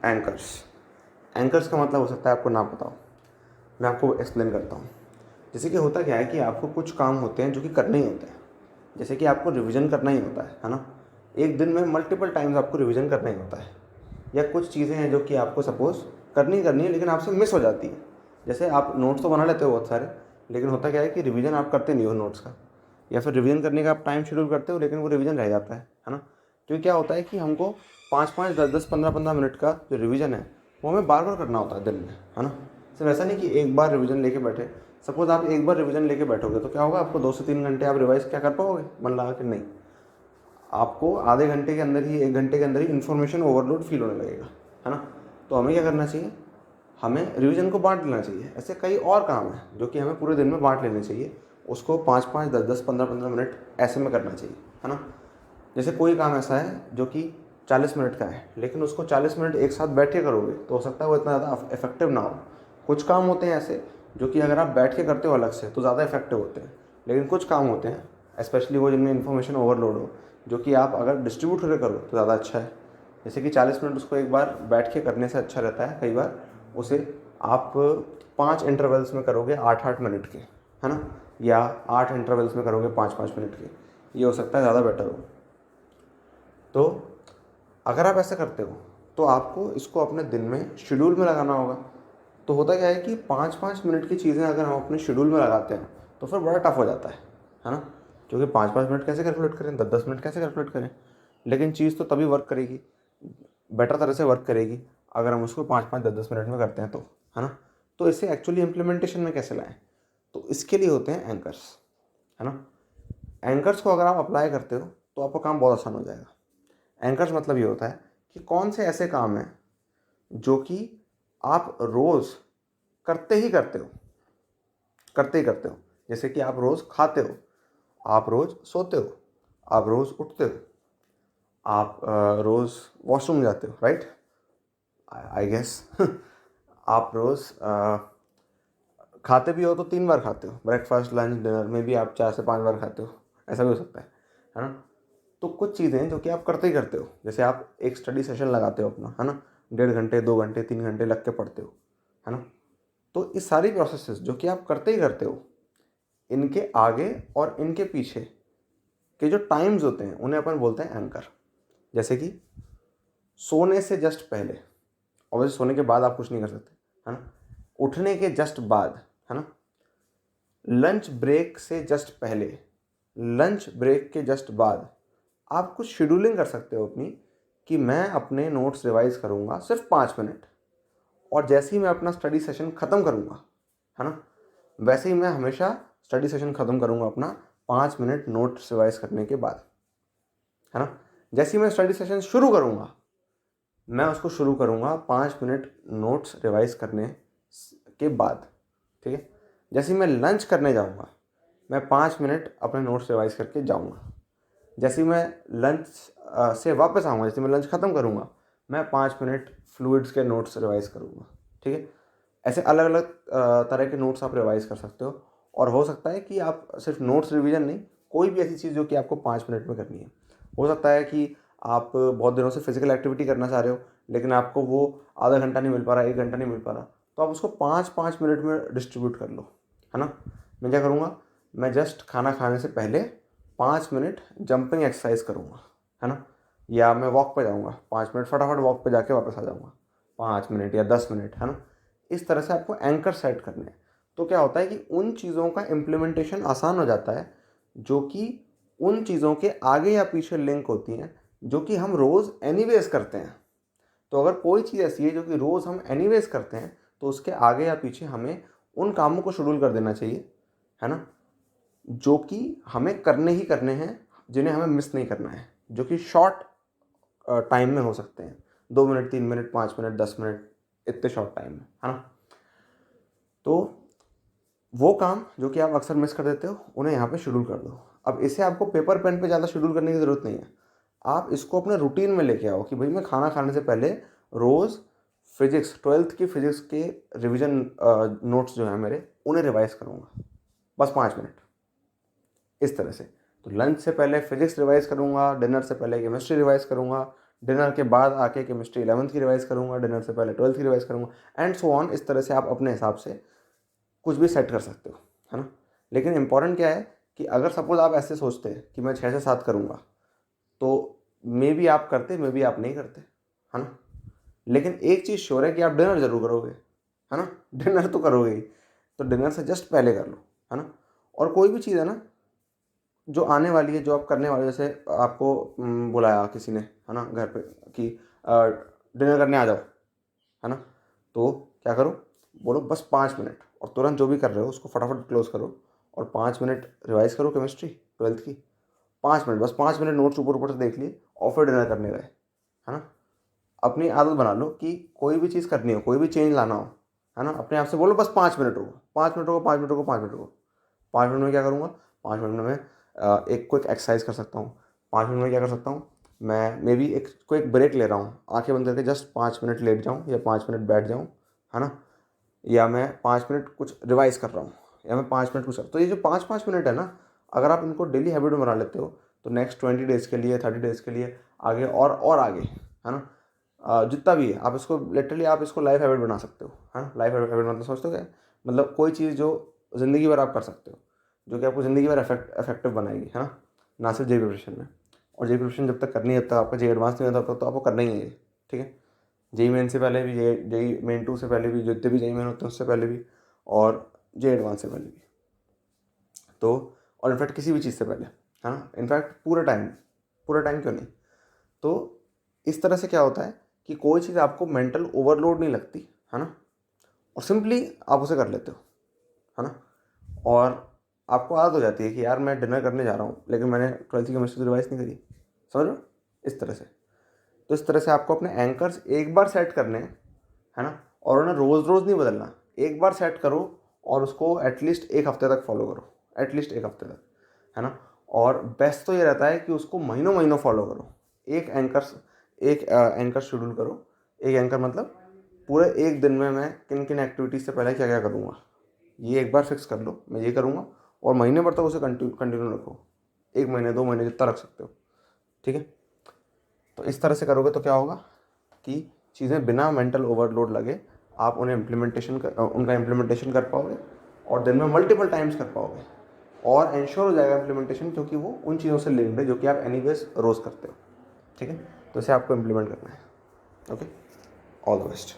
Anchors. Anchors का मतलब हो सकता है आपको ना पता हो, मैं आपको एक्सप्लेन करता हूँ। जैसे कि होता क्या है कि आपको कुछ काम होते हैं जो कि करने ही होते हैं। जैसे कि आपको रिवीजन करना ही होता है ना। एक दिन में मल्टीपल टाइम्स आपको रिवीजन करना ही होता है। या कुछ चीज़ें हैं जो कि आपको सपोज़ करनी है लेकिन आपसे मिस हो जाती है। जैसे आप नोट्स तो बना लेते हो बहुत सारे, लेकिन होता क्या है कि रिवीजन आप करते नहीं हो नोट्स का, या फिर रिवीजन करने का आप टाइम शेड्यूल करते हो लेकिन वो रिवीजन रह जाता है ना। क्योंकि क्या होता है कि हमको 5-5, 10-10, 15-15 मिनट का जो रिवीजन है वो हमें बार बार करना होता है दिन में, है ना। सिर्फ ऐसा नहीं कि एक बार रिवीजन लेके बैठे। सपोज आप एक बार रिवीजन लेके बैठोगे तो क्या होगा, आपको 2 से 3 घंटे आप रिवाइज क्या कर पाओगे मन लगा कि नहीं। आपको आधे घंटे के अंदर ही, 1 घंटे के अंदर ही इन्फॉर्मेशन ओवरलोड फील होने लगेगा, है ना। तो हमें क्या करना चाहिए, हमें रिवीजन को बांट लेना चाहिए। ऐसे कई और काम हैं जो कि हमें पूरे दिन में बांट लेने चाहिए। उसको 5-5, 10-10, 15-15 मिनट ऐसे में करना चाहिए, है ना। जैसे कोई काम ऐसा है जो कि 40 मिनट का है, लेकिन उसको 40 मिनट एक साथ बैठ के करोगे तो हो सकता है वो इतना ज़्यादा इफेक्टिव ना हो। कुछ काम होते हैं ऐसे जो कि अगर आप बैठ के करते हो अलग से तो ज़्यादा इफेक्टिव होते हैं। लेकिन कुछ काम होते हैं स्पेशली वो जिनमें इन्फॉर्मेशन ओवरलोड हो, जो कि आप अगर डिस्ट्रीब्यूट होकर करो तो ज़्यादा अच्छा है। जैसे कि 40 मिनट उसको एक बार बैठ के करने से अच्छा रहता है कई बार उसे आप 5 इंटरवल्स में करोगे 8-8 मिनट के, है ना। या 8 इंटरवल्स में करोगे 5-5 मिनट के, ये हो सकता है ज़्यादा बेटर हो। तो अगर आप ऐसा करते हो तो आपको इसको अपने दिन में शेड्यूल में लगाना होगा। तो होता क्या है कि 5-5 मिनट की चीज़ें अगर हम अपने शेड्यूल में लगाते हैं तो फिर बड़ा टफ हो जाता है ना। क्योंकि 5-5 मिनट कैसे कैलकुलेट करें, 10-10 मिनट कैसे कैलकुलेट करें। लेकिन चीज़ तो तभी वर्क करेगी, बेटर तरह से वर्क करेगी अगर हम उसको 5-5, 10-10 मिनट में करते हैं तो, है ना। तो इसे एक्चुअली इम्प्लीमेंटेशन में कैसे लाएं, तो इसके लिए होते हैं एंकर्स, है ना। एंकर्स को अगर आप अप्लाई करते हो तो आपका काम बहुत आसान हो जाएगा। एंकर्स मतलब ये होता है कि कौन से ऐसे काम हैं जो कि आप रोज़ करते ही करते हो। जैसे कि आप रोज़ खाते हो, आप रोज़ सोते हो, आप रोज़ उठते हो, आप रोज़ वॉशरूम जाते हो, राइट, आई गेस आप रोज़ खाते भी हो तो 3 बार खाते हो, ब्रेकफास्ट लंच डिनर में भी आप 4 से 5 बार खाते हो, ऐसा भी हो सकता है ना। तो कुछ चीज़ें जो कि आप करते ही करते हो, जैसे आप एक स्टडी सेशन लगाते हो अपना, है ना, 1.5 घंटे 2 घंटे 3 घंटे लग के पढ़ते हो, है ना। तो इस सारी प्रोसेसेस जो कि आप करते ही करते हो, इनके आगे और इनके पीछे के जो टाइम्स होते हैं उन्हें अपन बोलते हैं एंकर। जैसे कि सोने से जस्ट पहले, और सोने के बाद आप कुछ नहीं कर सकते, है ना। उठने के जस्ट बाद, है ना। लंच ब्रेक से जस्ट पहले, लंच ब्रेक के जस्ट बाद आप कुछ शेड्यूलिंग कर सकते हो अपनी, कि मैं अपने नोट्स रिवाइज करूँगा सिर्फ 5 मिनट, और जैसे ही मैं अपना स्टडी सेशन ख़त्म करूँगा, है ना, वैसे ही मैं हमेशा स्टडी सेशन ख़त्म करूँगा अपना 5 मिनट नोट्स रिवाइज करने के बाद, है ना। जैसे ही मैं स्टडी सेशन शुरू करूँगा, मैं उसको शुरू करूँगा 5 मिनट नोट्स रिवाइज करने के बाद, ठीक है। जैसे ही मैं लंच करने जाऊँगा, मैं 5 मिनट अपने नोट्स रिवाइज करके जाऊँगा। जैसे ही मैं लंच से वापस आऊँगा, जैसे मैं लंच ख़त्म करूँगा, मैं 5 मिनट फ्लूइड्स के नोट्स रिवाइज करूँगा, ठीक है। ऐसे अलग अलग तरह के नोट्स आप रिवाइज कर सकते हो। और हो सकता है कि आप सिर्फ नोट्स रिवीजन नहीं, कोई भी ऐसी चीज़ जो कि आपको 5 मिनट में करनी है। हो सकता है कि आप बहुत दिनों से फिजिकल एक्टिविटी करना चाह रहे हो, लेकिन आपको वो आधा घंटा नहीं मिल पा रहा, 1 घंटा नहीं मिल पा रहा, तो आप उसको 5-5 मिनट में डिस्ट्रीब्यूट कर लो, है ना। मैं क्या करूँगा, मैं जस्ट खाना खाने से पहले 5 मिनट जंपिंग एक्सरसाइज करूँगा, है ना। या मैं वॉक पे जाऊँगा, 5 मिनट फटाफट वॉक पे जाके वापस आ जाऊँगा, 5 मिनट या 10 मिनट, है ना। इस तरह से आपको एंकर सेट करने हैं। तो क्या होता है कि उन चीज़ों का इम्प्लीमेंटेशन आसान हो जाता है जो कि उन चीज़ों के आगे या पीछे लिंक होती हैं, जो कि हम रोज़ एनीवेज करते हैं। तो अगर कोई चीज़ ऐसी है जो कि रोज़ हम एनीवेज करते हैं, तो उसके आगे या पीछे हमें उन कामों को शेड्यूल कर देना चाहिए, है ना, जो कि हमें करने ही करने हैं, जिन्हें हमें मिस नहीं करना है, जो कि शॉर्ट टाइम में हो सकते हैं, 2 मिनट, 3 मिनट, 5 मिनट, 10 मिनट, इतने शॉर्ट टाइम में, है ना। तो वो काम जो कि आप अक्सर मिस कर देते हो, उन्हें यहाँ पे शेड्यूल कर दो। अब इसे आपको पेपर पेन पे ज़्यादा शेड्यूल करने की ज़रूरत नहीं है। आप इसको अपने रूटीन में लेके आओ कि भाई मैं खाना खाने से पहले रोज़ फिजिक्स, 12th की फिजिक्स के रिवीजन नोट्स जो हैं मेरे, उन्हें रिवाइज करूँगा बस 5 मिनट, इस तरह से। तो लंच से पहले फिजिक्स रिवाइज करूँगा, डिनर से पहले केमिस्ट्री रिवाइज करूँगा, डिनर के बाद आके केमिस्ट्री 11th की रिवाइज करूँगा, डिनर से पहले 12th की रिवाइज करूँगा एंड सो ऑन। इस तरह से आप अपने हिसाब से कुछ भी सेट कर सकते हो, है ना। लेकिन इंपॉर्टेंट क्या है कि अगर सपोज आप ऐसे सोचते हैं कि मैं 6 से 7 करूँगा, तो मे बी आप करते, मे बी आप नहीं करते, है ना। लेकिन एक चीज़ श्योर है कि आप डिनर जरूर करोगे, है ना। डिनर तो करोगे ही, तो डिनर से जस्ट पहले कर लो, है ना। और कोई भी चीज़ है ना जो आने वाली है, जो आप करने वाले हो, जैसे आपको बुलाया किसी ने, है ना, घर पे कि डिनर करने आ जाओ, है ना। तो क्या करो, बोलो बस 5 मिनट, और तुरंत जो भी कर रहे हो उसको फटाफट क्लोज करो और 5 मिनट रिवाइज करो केमिस्ट्री 12th की। 5 मिनट, बस 5 मिनट नोट्स ऊपर ऊपर से देख लिए और फिर डिनर करने गए, है ना। अपनी आदत बना लो कि कोई भी चीज़ करनी हो, कोई भी चेंज लाना हो, है ना, अपने आप से बोलो बस 5 मिनट रुको, 5 मिनट रुको, 5 मिनट रुको, 5 मिनट रुको। 5 मिनट में क्या करूँगा, 5 मिनट में एक क्विक एक्सरसाइज कर सकता हूँ। 5 मिनट में क्या कर सकता हूँ, मैं मे बी एक क्विक ब्रेक ले रहा हूँ, आंखें बंद करके जस्ट 5 मिनट लेट जाऊँ या 5 मिनट बैठ जाऊँ, है ना। या मैं 5 मिनट कुछ रिवाइज कर रहा हूँ, या मैं 5 मिनट कुछ, तो ये जो 5-5 मिनट है ना, अगर आप इनको डेली हैबिट में बना लेते हो तो नेक्स्ट 20 डेज़ के लिए, 30 डेज़ के लिए आगे और आगे, है ना, जितना भी है आप इसको लिटरली आप इसको लाइफ हैबिट बना सकते हो, है ना। लाइफ हैबिट मतलब समझते हो क्या, मतलब कोई चीज़ जो ज़िंदगी भर आप कर सकते हो, जो कि आपको ज़िंदगी भर इफेक्टिव बनाएगी, है ना सिर्फ जे प्रिपरेशन में। और जे प्रिपरेशन जब तक करनी है, जब तक आपका जे एडवांस नहीं होता तो आपको करना ही है, ठीक है। जेई मेन से पहले भी, जेई मेन 2 से पहले भी, जितने भी जेई मेन होते हैं उससे पहले भी, और जे एडवांस से पहले भी, तो और इनफैक्ट किसी भी चीज़ से पहले, है ना, इनफैक्ट पूरा टाइम क्यों नहीं। तो इस तरह से क्या होता है कि कोई चीज़ आपको मेंटल ओवरलोड नहीं लगती, है ना, और सिंपली आप उसे कर लेते हो, है ना। और आपको आदत हो जाती है कि यार मैं डिनर करने जा रहा हूँ लेकिन मैंने 12th की केमिस्ट्री रिवाइज नहीं करी, समझ लो इस तरह से। तो इस तरह से आपको अपने एंकर्स एक बार सेट करने हैं, है ना, और उन्हें रोज़ रोज़ नहीं बदलना। एक बार सेट करो और उसको एटलीस्ट एक हफ्ते तक फॉलो करो, एटलीस्ट एक हफ्ते तक, है ना। और बेस्ट तो ये रहता है कि उसको महीनों महीनों फॉलो करो। एक एंकर शेड्यूल करो। एक एंकर मतलब पूरे एक दिन में मैं किन किन एक्टिविटीज़ से पहले क्या क्या करूँगा, ये एक बार फिक्स कर लो, मैं ये करूँगा, और महीने भर तक उसे कंटिन्यू रखो, 1 महीने 2 महीने जितना रख सकते हो, ठीक है। तो इस तरह से करोगे तो क्या होगा कि चीज़ें बिना मेंटल ओवरलोड लगे आप उन्हें उनका इम्प्लीमेंटेशन कर पाओगे, और दिन में मल्टीपल टाइम्स कर पाओगे, और इंश्योर हो जाएगा इम्प्लीमेंटेशन, क्योंकि वो उन चीज़ों से लिंक्ड है जो कि आप एनीवेज रोज़ करते हो, ठीक है। तो इसे आपको इम्प्लीमेंट करना है। Okay, all the best.